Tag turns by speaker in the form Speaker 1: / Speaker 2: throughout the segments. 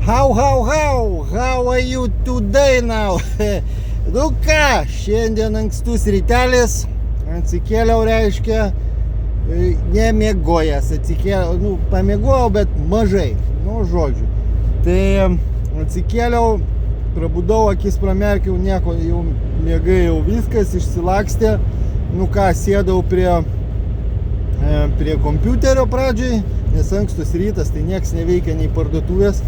Speaker 1: How are you today now? Nu ką, šiandien ankstus rytelis, atsikėliau, reiškia, nemiegojęs, atsikėliau, pamiegojau, bet mažai, žodžiu. Tai atsikėliau, prabudau, akis pramerkiau, nieko, jau miegai, jau viskas, išsilakstė. Nu ką, sėdau prie kompiuterio pradžiai, nes ankstus rytas, tai nieks neveikia nei parduotuvės,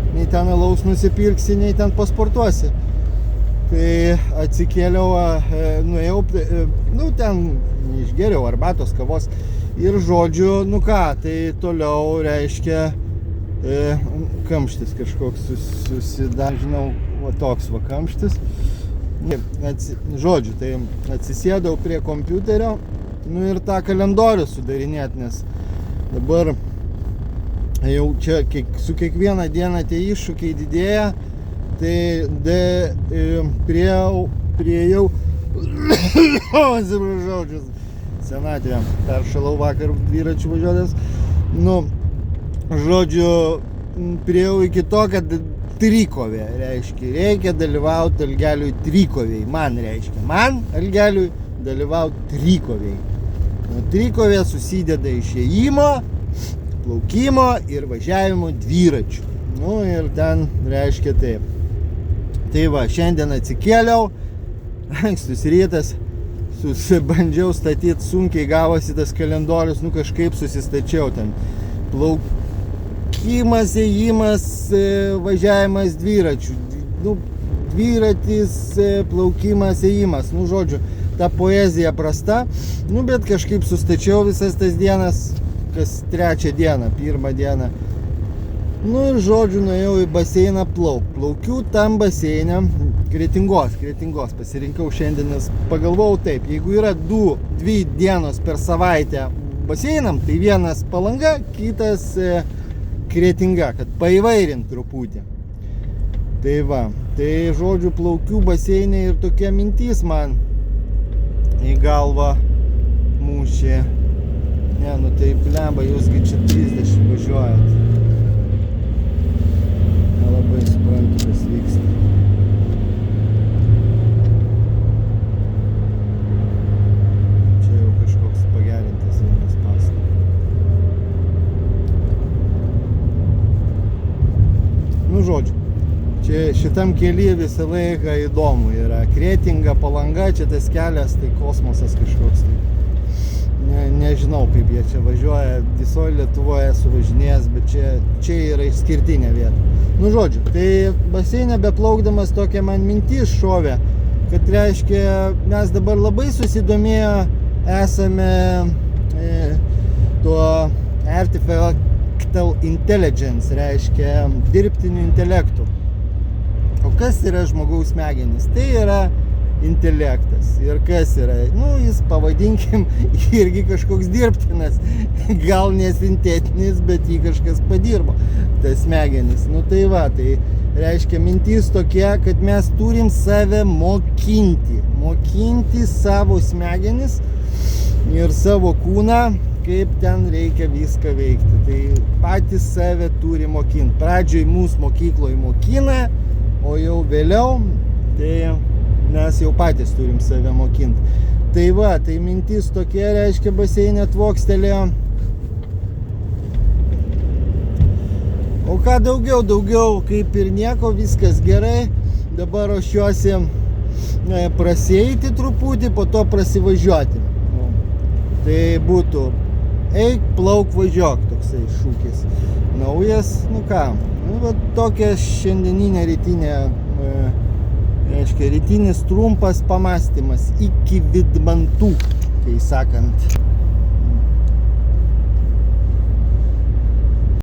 Speaker 1: nei ten alaus nusipirksi, nei ten pasportuosi. Tai atsikėliau, nuėjau, ten išgėriau arbatos, kavos ir žodžiu, nu ką, tai toliau reiškia kamštis kažkoks susidažinau, va toks va kamštis. Žodžiu, tai atsisėdau prie kompiuterio, nu ir tą kalendorių sudarinėt, nes dabar jau čia su kiekvieną dieną tie iššūkiai didėja, tai priejau, atsiprašau, senatvė, peršalau vakar dviračių važiuotas, žodžiu, priejau iki to, kad trikovė, reiškia, reikia dalyvauti Algeliui trikovėj, man Algeliui dalyvauti trikovėj. Trikovė susideda iš ėjimo, plaukimo ir važiavimo dviračių. Ir ten reiškia taip. Tai va, šiandien atsikėliau, ankstus rytas, bandžiau statyti, sunkiai gavosi tas kalendorius, kažkaip susistačiau ten. Plaukimas, ėjimas, važiavimas dviračių. Dviratis, plaukimas, ėjimas. Žodžiu, ta poezija prasta, bet kažkaip sustačiau visas tas dienas, kas trečią dieną, pirmą dieną. Ir žodžiu, nuėjau į baseiną plaukiu tam baseinę, Kretingos pasirinkau šiandien, nes pagalvojau taip, jeigu yra dvi dienos per savaitę baseinam, tai vienas Palanga, kitas Kretinga, kad paįvairint truputį. Tai va, tai žodžiu, plaukiu baseinė ir tokia mintis man į galvą mūšė. Ne, tai blemba, jūsgi čia 30 važiuojat. Nelabai suprantu, kas vyksta. Čia jau kažkoks pagerintas vienas pasas. Žodžiu, čia šitam kelyje visą laiką įdomu yra. Kretinga, Palanga, čia tas kelias, tai kosmosas kažkoks. Nežinau, kaip jie čia važiuoja, visoje Lietuvoje esu važinėjęs, bet čia yra išskirtinė vieta. Žodžiu, tai baseinė beplaukdamas tokia man mintis šovė, kad reiškia, mes dabar labai susidomėję esame tuo artificial intelligence, reiškia dirbtiniu intelektu. O kas yra žmogaus smegenys? Tai yra intelektas. Ir kas yra? Jis, pavadinkim, irgi kažkoks dirbtinas. Gal nesintetinis, bet jį kažkas padirbo. Tas smegenis. Tai va, tai reiškia mintis tokia, kad mes turim save mokinti. Mokinti savo smegenis ir savo kūną, kaip ten reikia viską veikti. Tai patys save turi mokinti. Pradžioj mūsų mokykloje mokina, o jau vėliau, tai mes jau patys turim save mokinti. Tai va, tai mintis tokia, reiškia, baseinė tvokstelėjo. O ką daugiau, kaip ir nieko, viskas gerai. Dabar ruošiuosi prasieiti truputį, po to prasivažiuoti. Tai būtų eik, plauk, važiuok, toksai šūkis. Naujas, va tokia šiandieninė rytinė, reiškia, rytinis trumpas pamąstymas iki Vidmantų, kai sakant.